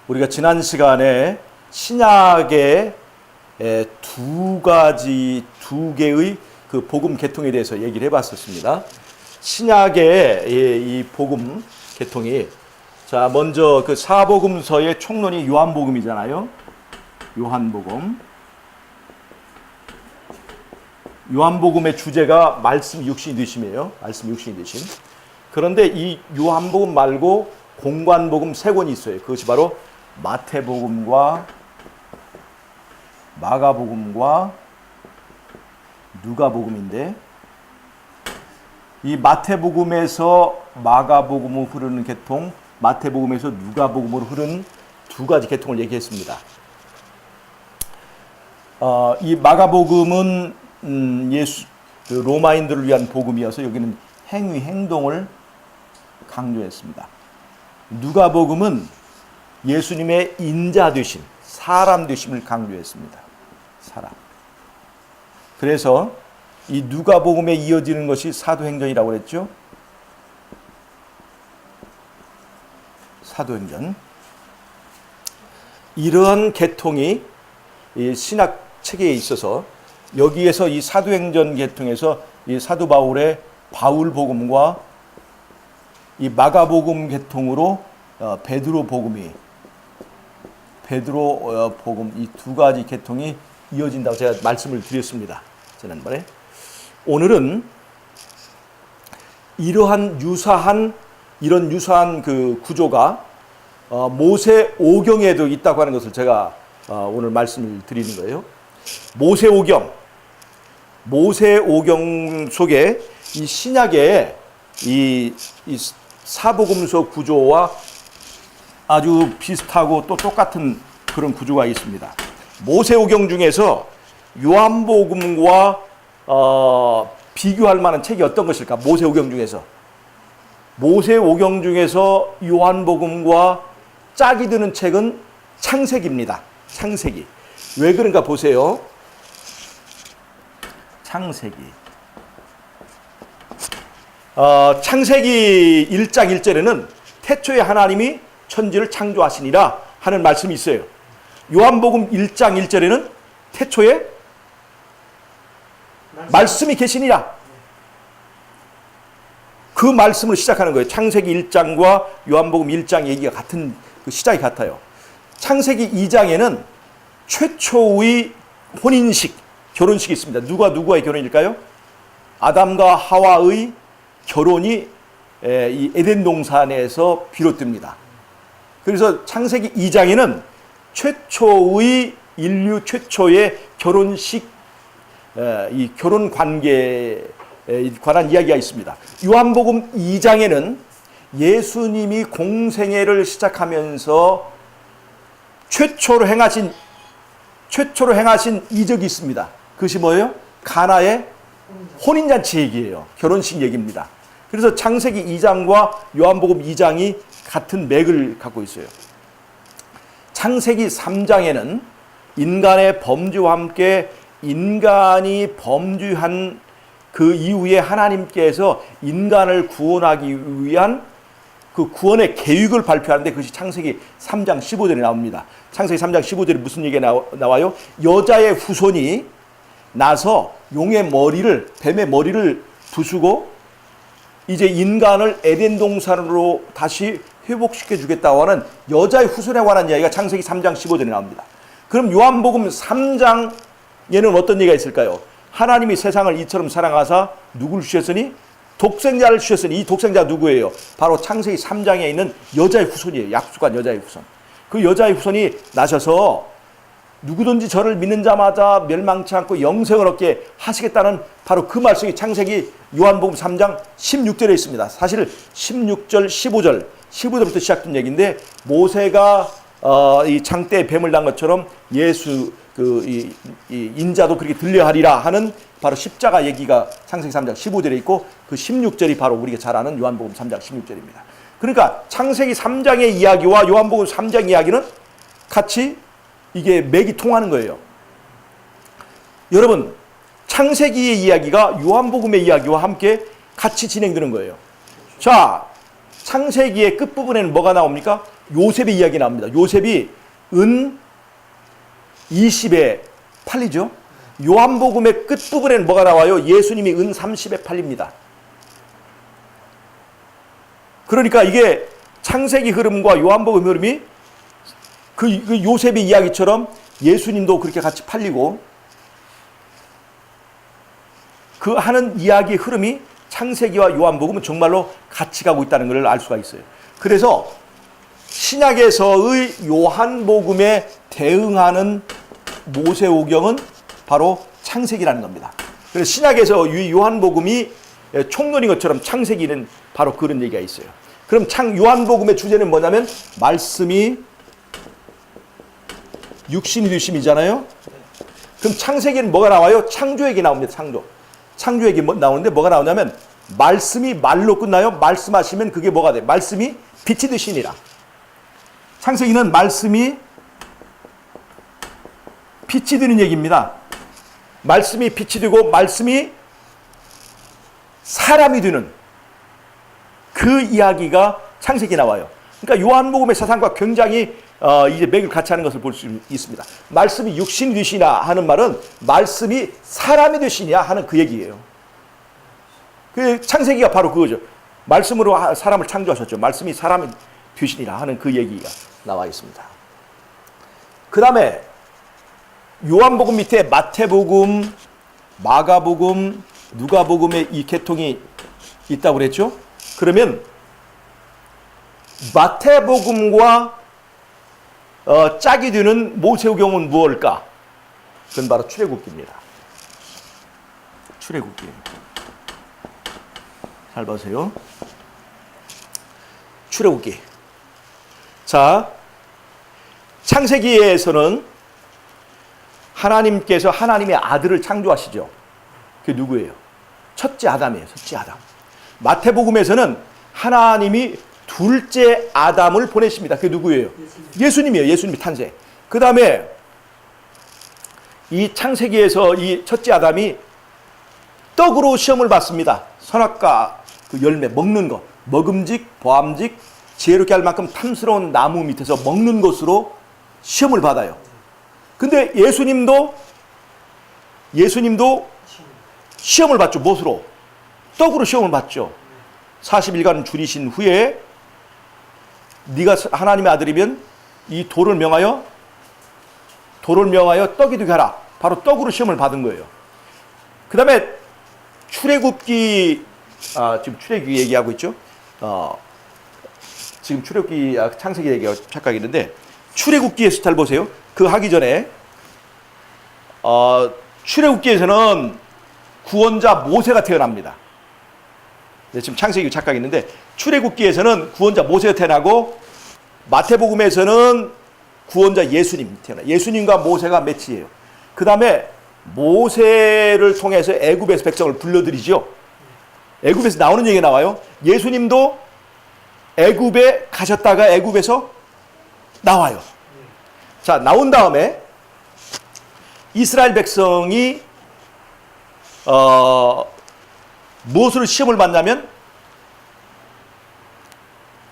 우리가 지난 시간에 신약의 두 개의 그 복음 계통에 대해서 얘기를 해봤었습니다. 신약의 이 복음 계통이, 자, 먼저 그 사복음서의 총론이 요한복음이잖아요. 요한복음의 주제가 말씀 육신이 되심이에요. 말씀 육신이 되심. 그런데 이 요한복음 말고 공관복음 세 권이 있어요. 그것이 바로 마태복음과 마가복음과 누가복음인데, 이 마태복음에서 마가복음으로 흐르는 계통, 마태복음에서 누가복음으로 흐르는 두 가지 계통을 얘기했습니다. 이 마가복음은 그 로마인들을 위한 복음이어서 여기는 행위, 행동을 강조했습니다. 누가복음은 예수님의 인자 되심, 사람 되심을 강조했습니다. 사람. 그래서 이 누가복음에 이어지는 것이 사도행전이라고 그랬죠. 사도행전. 이러한 계통이 이 신학 체계에 있어서 여기에서 이 사도행전 계통에서 이 사도 바울의 바울복음과 이 마가복음 계통으로 베드로 복음 이 두 가지 계통이 이어진다고 제가 말씀을 드렸습니다. 지난번에. 오늘은 이런 유사한 그 구조가 모세 오경에도 있다고 하는 것을 제가 오늘 말씀을 드리는 거예요. 모세 오경 속에 이 신약의 이 사복음서 구조와 아주 비슷하고 또 똑같은 그런 구조가 있습니다. 모세오경 중에서 요한복음과 비교할 만한 책이 어떤 것일까? 모세오경 중에서 요한복음과 짝이 드는 책은 창세기입니다. 창세기. 왜 그런가 보세요. 창세기 1장 1절에는 태초에 하나님이 천지를 창조하시니라 하는 말씀이 있어요. 요한복음 1장 1절에는 태초에 말씀이 계시니라. 그 말씀을 시작하는 거예요. 창세기 1장과 요한복음 1장 얘기가 같은, 그 시작이 같아요. 창세기 2장에는 최초의 혼인식, 결혼식이 있습니다. 누가 누구와의 결혼일까요? 아담과 하와의 결혼이 이 에덴 동산에서 비롯됩니다. 그래서 창세기 2장에는 인류 최초의 결혼식, 이 결혼 관계에 관한 이야기가 있습니다. 요한복음 2장에는 예수님이 공생애를 시작하면서 최초로 행하신 이적이 있습니다. 그것이 뭐예요? 가나의 혼인잔치 얘기예요. 결혼식 얘기입니다. 그래서 창세기 2장과 요한복음 2장이 같은 맥을 갖고 있어요. 창세기 3장에는 인간의 범죄와 함께 인간이 범죄한 그 이후에 하나님께서 인간을 구원하기 위한 그 구원의 계획을 발표하는데, 그것이 창세기 3장 15절에 나옵니다. 창세기 3장 15절에 무슨 얘기가 나와요? 여자의 후손이 나서 뱀의 머리를 부수고 이제 인간을 에덴 동산으로 다시 회복시켜 주겠다고 하는 여자의 후손에 관한 이야기가 창세기 3장 15절에 나옵니다. 그럼 요한복음 3장에는 어떤 얘기가 있을까요? 하나님이 세상을 이처럼 사랑하사 누구를 주셨으니? 독생자를 주셨으니. 이 독생자가 누구예요? 바로 창세기 3장에 있는 여자의 후손이에요. 약속한 여자의 후손. 그 여자의 후손이 나셔서 누구든지 저를 믿는 자마다 멸망치 않고 영생을 얻게 하시겠다는 바로 그 말씀이 창세기 요한복음 3장 16절에 있습니다. 사실 16절, 15절부터 시작된 얘기인데, 모세가 이 장대에 뱀을 난 것처럼 예수 이 인자도 그렇게 들려하리라 하는 바로 십자가 얘기가 창세기 3장 15절에 있고, 그 16절이 바로 우리가 잘 아는 요한복음 3장 16절입니다. 그러니까 창세기 3장의 이야기와 요한복음 3장 이야기는 같이 이게 맥이 통하는 거예요. 여러분, 창세기의 이야기가 요한복음의 이야기와 함께 같이 진행되는 거예요. 자, 창세기의 끝부분에는 뭐가 나옵니까? 요셉의 이야기 나옵니다. 요셉이 은 20에 팔리죠. 요한복음의 끝부분에는 뭐가 나와요? 예수님이 은 30에 팔립니다. 그러니까 이게 창세기 흐름과 요한복음 흐름이 그 요셉의 이야기처럼 예수님도 그렇게 같이 팔리고 그 하는 이야기의 흐름이 창세기와 요한복음은 정말로 같이 가고 있다는 것을 알 수가 있어요. 그래서 신약에서의 요한복음에 대응하는 모세오경은 바로 창세기라는 겁니다. 그래서 신약에서 이 요한복음이 총론인 것처럼 창세기는 바로 그런 얘기가 있어요. 그럼 요한복음의 주제는 뭐냐면 말씀이 육신이 되심이잖아요. 그럼 창세기는 뭐가 나와요? 창조얘기 나옵니다. 창조얘기 나오는데 뭐가 나오냐면 말씀이 말로 끝나요. 말씀하시면 그게 뭐가 돼? 말씀이 빛이 되시니라. 창세기는 말씀이 빛이 되는 얘기입니다. 말씀이 빛이 되고 말씀이 사람이 되는 그 이야기가 창세기에 나와요. 그러니까 요한복음의 사상과 굉장히 이제 맥을 같이 하는 것을 볼 수 있습니다. 말씀이 육신이 되시나 하는 말은 말씀이 사람이 되시냐 하는 그 얘기예요. 그 창세기가 바로 그거죠. 말씀으로 사람을 창조하셨죠. 말씀이 사람이 되시니라 하는 그 얘기가 나와 있습니다. 그 다음에 요한복음 밑에 마태복음, 마가복음, 누가복음의 이 계통이 있다고 그랬죠. 그러면 마태복음과 짝이 되는 모세오경은 무엇일까? 그건 바로 출애굽기입니다. 출애굽기. 잘 보세요. 출애굽기. 자, 창세기에서는 하나님께서 하나님의 아들을 창조하시죠. 그게 누구예요? 첫째 아담이에요. 첫째 아담. 마태복음에서는 하나님이 둘째 아담을 보내십니다. 그게 누구예요? 예수님이에요. 예수님이 탄생. 그 다음에 이 창세기에서 이 첫째 아담이 떡으로 시험을 받습니다. 선악과 그 열매 먹는 것, 먹음직, 보암직, 지혜롭게 할 만큼 탐스러운 나무 밑에서 먹는 것으로 시험을 받아요. 근데 예수님도 시험을 받죠. 무엇으로? 떡으로 시험을 받죠. 40일간 줄이신 후에 네가 하나님의 아들이면 이 돌을 명하여 떡이 되게 하라. 바로 떡으로 시험을 받은 거예요. 그 다음에 출애굽기, 지금 출애굽기 얘기하고 있죠. 지금 출애굽기, 창세기 얘기가 착각했는데 출애굽기에서 잘 보세요. 그 하기 전에 출애굽기에서는 구원자 모세가 태어납니다. 네, 지금 창세기 착각했는데 출애굽기에서는 구원자 모세가 태어나고 마태복음에서는 구원자 예수님 태어나요. 예수님과 모세가 매치예요. 그 다음에 모세를 통해서 애굽에서 백성을 불러들이죠. 애굽에서 나오는 얘기가 나와요. 예수님도 애굽에 가셨다가 애굽에서 나와요. 자, 나온 다음에 이스라엘 백성이 무엇으로 시험을 받냐면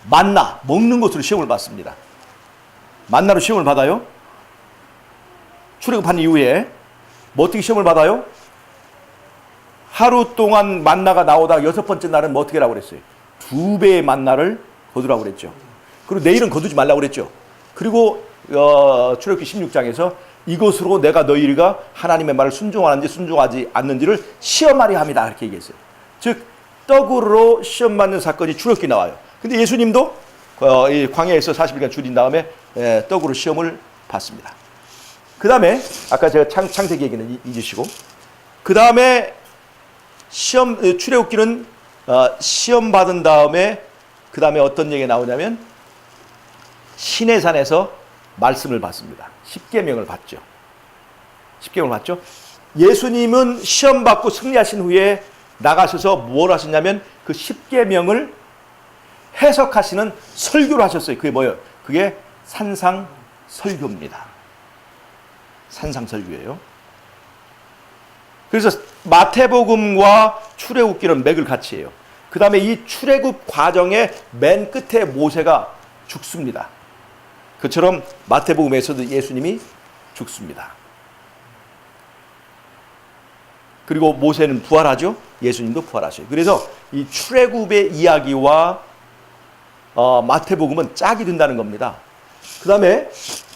만나, 먹는 것으로 시험을 받습니다. 만나로 시험을 받아요. 출애굽한 이후에 뭐 어떻게 시험을 받아요? 하루 동안 만나가 나오다가 여섯 번째 날은 뭐 어떻게 하라고 그랬어요? 2배의 만나를 거두라고 그랬죠. 그리고 내일은 거두지 말라고 그랬죠. 그리고 출애굽기 16장에서 이것으로 내가 너희가 하나님의 말을 순종하는지 순종하지 않는지를 시험하려 합니다. 이렇게 얘기했어요. 즉 떡으로 시험 받는 사건이 출애굽기 나와요. 근데 예수님도 이 광야에서 40일간 줄인 다음에 떡으로 시험을 받습니다. 그 다음에 아까 제가 창세기 얘기는 잊으시고 그 다음에 출애굽기는 시험 받은 다음에 그 다음에 어떤 얘기가 나오냐면 시내산에서 말씀을 받습니다. 십계명을 받죠. 십계명을 받죠. 예수님은 시험 받고 승리하신 후에 나가셔서 뭘 하셨냐면 그 십계명을 해석하시는 설교를 하셨어요. 그게 뭐예요? 그게 산상설교입니다. 산상설교예요. 그래서 마태복음과 출애굽기는 맥을 같이 해요. 그 다음에 이 출애굽 과정의 맨 끝에 모세가 죽습니다. 그처럼 마태복음에서도 예수님이 죽습니다. 그리고 모세는 부활하죠. 예수님도 부활하셔요. 그래서 이 출애굽의 이야기와 마태복음은 짝이 된다는 겁니다. 그 다음에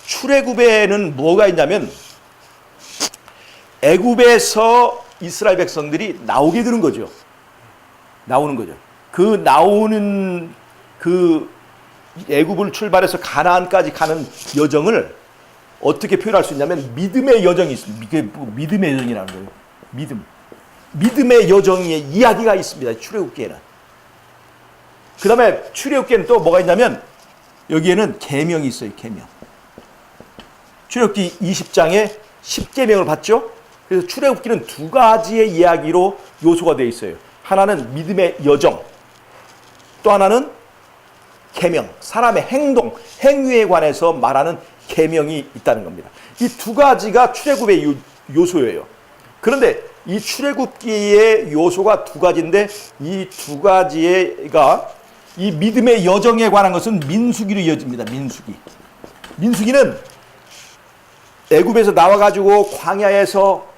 출애굽에는 뭐가 있냐면 애굽에서 이스라엘 백성들이 나오게 되는 거죠. 나오는 거죠. 그 나오는 그 애굽을 출발해서 가나안까지 가는 여정을 어떻게 표현할 수 있냐면 믿음의 여정이 있습니다. 믿음의 여정이라는 거예요. 믿음의 여정의 이야기가 있습니다. 출애굽기에는. 그 다음에 출애굽기에는 또 뭐가 있냐면 여기에는 계명이 있어요. 계명. 출애굽기 20장에 10계명을 봤죠. 그래서 출애굽기는 두 가지의 이야기로 요소가 되어 있어요. 하나는 믿음의 여정, 또 하나는 계명, 사람의 행동, 행위에 관해서 말하는 계명이 있다는 겁니다. 이 두 가지가 출애굽의 요소예요. 그런데 이 출애굽기의 요소가 두 가지인데 이 두 가지가 이 믿음의 여정에 관한 것은 민수기로 이어집니다. 민수기는 애굽에서 나와가지고 광야에서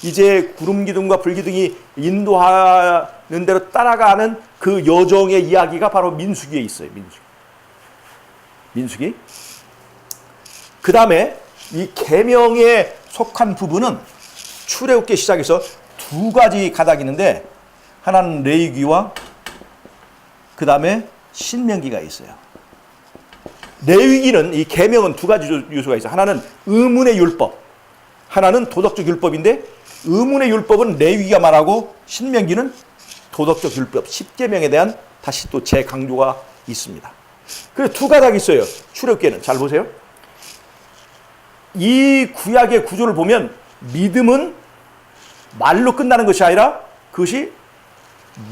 이제 구름 기둥과 불 기둥이 인도하는 대로 따라가는 그 여정의 이야기가 바로 민수기에 있어요. 민수기. 그 다음에 이 계명에 속한 부분은 출애굽기 시작해서 두 가지 가닥이 있는데 하나는 레위기와 그 다음에 신명기가 있어요. 레위기는 이 계명은 두 가지 요소가 있어요. 하나는 의문의 율법, 하나는 도덕적 율법인데 의문의 율법은 레위기가 말하고 신명기는 도덕적 율법, 10계명에 대한 다시 또 재강조가 있습니다. 그래서 두 가닥이 있어요. 출애굽기에는. 잘 보세요. 이 구약의 구조를 보면 믿음은 말로 끝나는 것이 아니라 그것이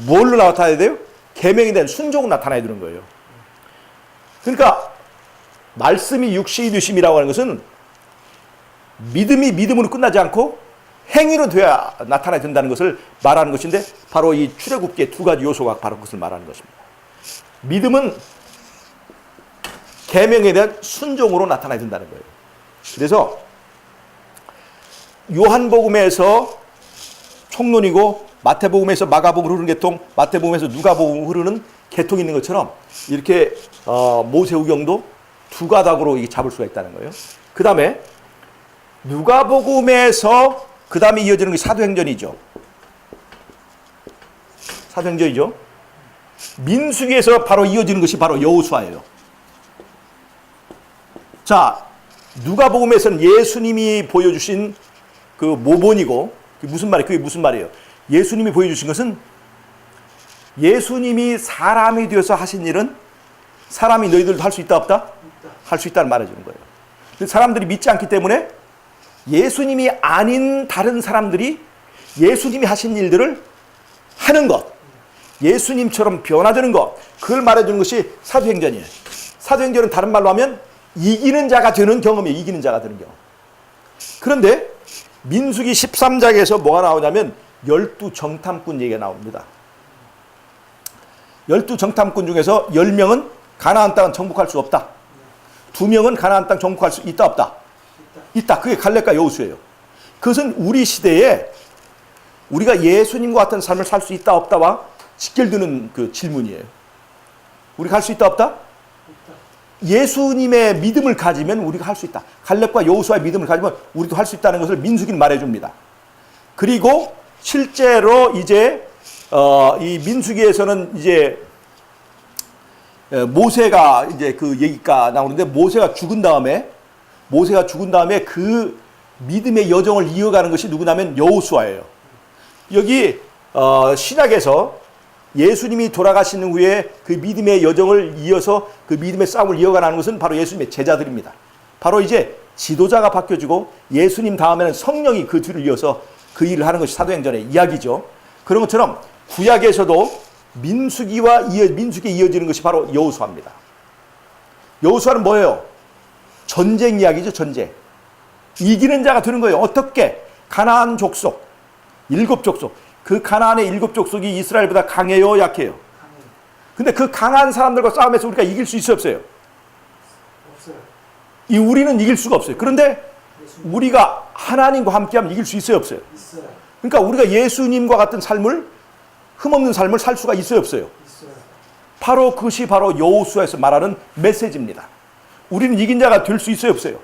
뭘로 나타나야 돼요? 계명에 대한 순종으로 나타나야 되는 거예요. 그러니까 말씀이 육신이 되심이라고 하는 것은 믿음이 믿음으로 끝나지 않고 행위로 돼야 나타나야 된다는 것을 말하는 것인데 바로 이 출애굽기의 두 가지 요소가 바로 그것을 말하는 것입니다. 믿음은 계명에 대한 순종으로 나타나야 된다는 거예요. 그래서 요한복음에서 총론이고 마태복음에서 마가복음 흐르는 계통, 마태복음에서 누가복음 흐르는 계통이 있는 것처럼 이렇게 모세우경도 두 가닥으로 잡을 수가 있다는 거예요. 그 다음에 누가복음에서 그 다음에 이어지는 게 사도행전이죠. 사도행전이죠. 민수기에서 바로 이어지는 것이 바로 여호수아예요. 자, 누가복음에서는 예수님이 보여주신 그 모본이고 그게 무슨 말이에요? 예수님이 보여주신 것은 예수님이 사람이 되어서 하신 일은 사람이 너희들도 할 수 있다 없다? 할 수 있다는 말해주는 거예요. 사람들이 믿지 않기 때문에 예수님이 아닌 다른 사람들이 예수님이 하신 일들을 하는 것, 예수님처럼 변화되는 것, 그걸 말해주는 것이 사도행전이에요. 사도행전은 다른 말로 하면 이기는 자가 되는 경험이에요. 이기는 자가 되는 경험. 그런데 민수기 13장에서 뭐가 나오냐면 12정탐꾼 얘기가 나옵니다. 12정탐꾼 중에서 10명은 가나안 땅은 정복할 수 없다. 2명은 가나안 땅 정복할 수 있다 없다? 있다. 그게 갈렙과 여호수아예요. 그것은 우리 시대에 우리가 예수님과 같은 삶을 살 수 있다 없다와 직결되는 그 질문이에요. 우리가 할 수 있다 없다? 예수님의 믿음을 가지면 우리가 할 수 있다. 갈렙과 여호수아의 믿음을 가지면 우리도 할 수 있다는 것을 민수기는 말해줍니다. 그리고 실제로 이제 이 민수기에서는 이제 모세가 이제 그 얘기가 나오는데 모세가 죽은 다음에 그 믿음의 여정을 이어가는 것이 누구냐면 여호수아예요. 여기 신약에서 예수님이 돌아가신 후에 그 믿음의 여정을 이어서 그 믿음의 싸움을 이어가는 것은 바로 예수님의 제자들입니다. 바로 이제 지도자가 바뀌어지고 예수님 다음에는 성령이 그 뒤를 이어서 그 일을 하는 것이 사도행전의 이야기죠. 그런 것처럼 구약에서도 민수기에 이어지는 것이 바로 여호수아입니다. 여호수아는 뭐예요? 전쟁 이야기죠. 전쟁. 이기는 자가 되는 거예요. 어떻게? 가나안 족속, 7족속. 그 가나안의 7족속이 이스라엘보다 강해요, 약해요? 근데 그 강한 사람들과 싸움에서 우리가 이길 수 있어요, 없어요? 이 우리는 이길 수가 없어요. 그런데 우리가 하나님과 함께하면 이길 수 있어요, 없어요? 있어요. 그러니까 우리가 예수님과 같은 삶을, 흠없는 삶을 살 수가 있어요, 없어요? 있어요. 바로 그것이 바로 여호수아에서 말하는 메시지입니다. 우리는 이긴 자가 될 수 있어요, 없어요?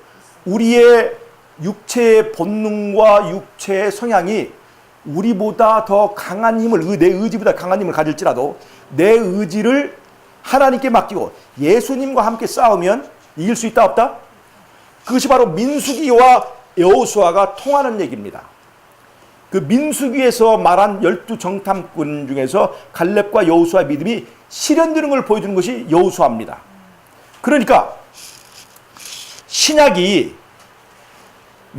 우리의 육체의 본능과 육체의 성향이 우리보다 더 강한 힘을, 내 의지보다 강한 힘을 가질지라도 내 의지를 하나님께 맡기고 예수님과 함께 싸우면 이길 수 있다, 없다? 그것이 바로 민수기와 여호수아가 통하는 얘기입니다. 그 민수기에서 말한 12정탐꾼 중에서 갈렙과 여호수아의 믿음이 실현되는 걸 보여주는 것이 여호수아입니다. 그러니까 신약이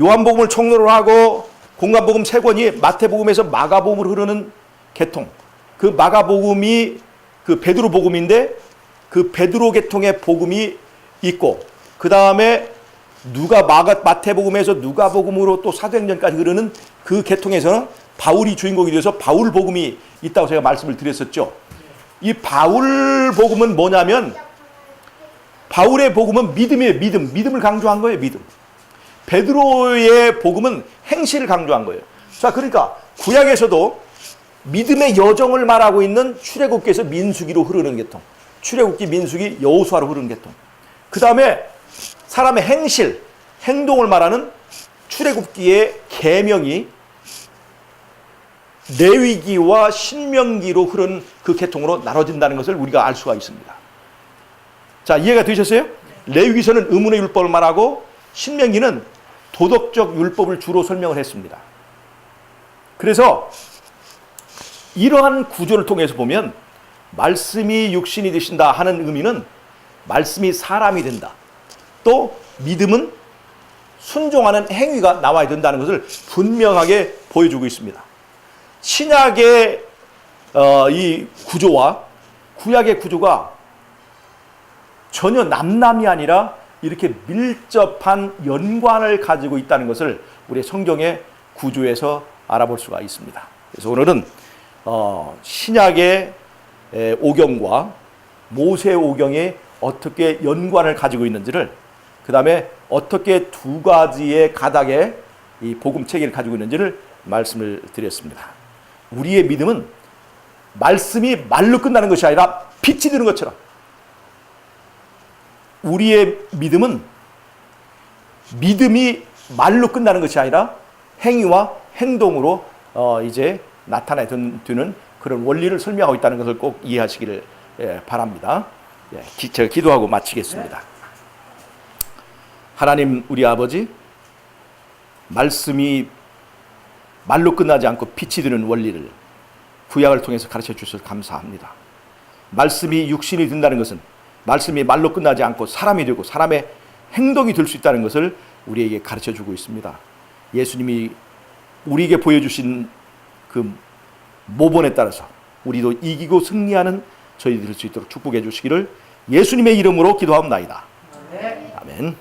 요한복음을 총론을 하고 공관복음 3권이 마태복음에서 마가복음으로 흐르는 계통, 그 마가복음이 그 베드로 복음인데 그 베드로 계통의 복음이 있고 그 다음에 마태복음에서 누가복음으로 또 사도행전까지 흐르는 그 계통에서는 바울이 주인공이 되어서 바울 복음이 있다고 제가 말씀을 드렸었죠. 이 바울 복음은 뭐냐면 바울의 복음은 믿음이에요. 믿음을 강조한 거예요. 믿음. 베드로의 복음은 행실을 강조한 거예요. 자, 그러니까 구약에서도 믿음의 여정을 말하고 있는 출애굽기에서 민수기로 흐르는 계통, 출애굽기, 민수기, 여호수아로 흐르는 계통. 그 다음에 사람의 행실, 행동을 말하는 출애굽기의 계명이 레위기와 신명기로 흐르는 그 계통으로 나눠진다는 것을 우리가 알 수가 있습니다. 자, 이해가 되셨어요? 레위기서는 의문의 율법을 말하고 신명기는 도덕적 율법을 주로 설명을 했습니다. 그래서 이러한 구조를 통해서 보면 말씀이 육신이 되신다 하는 의미는 말씀이 사람이 된다. 또 믿음은 순종하는 행위가 나와야 된다는 것을 분명하게 보여주고 있습니다. 신약의 이 구조와 구약의 구조가 전혀 남남이 아니라 이렇게 밀접한 연관을 가지고 있다는 것을 우리 성경의 구조에서 알아볼 수가 있습니다. 그래서 오늘은 신약의 오경과 모세 오경이 어떻게 연관을 가지고 있는지를, 그 다음에 어떻게 두 가지의 가닥의 이 복음 체계를 가지고 있는지를 말씀을 드렸습니다. 우리의 믿음은 말씀이 말로 끝나는 것이 아니라 빛이 드는 것처럼, 우리의 믿음은 믿음이 말로 끝나는 것이 아니라 행위와 행동으로 이제 나타내는 그런 원리를 설명하고 있다는 것을 꼭 이해하시기를 바랍니다. 제가 기도하고 마치겠습니다. 하나님 우리 아버지, 말씀이 말로 끝나지 않고 빛이 드는 원리를 구약을 통해서 가르쳐 주셔서 감사합니다. 말씀이 육신이 된다는 것은 말씀이 말로 끝나지 않고 사람이 되고 사람의 행동이 될 수 있다는 것을 우리에게 가르쳐 주고 있습니다. 예수님이 우리에게 보여주신 그 모본에 따라서 우리도 이기고 승리하는 저희들 될 수 있도록 축복해 주시기를 예수님의 이름으로 기도하옵나이다. 아멘.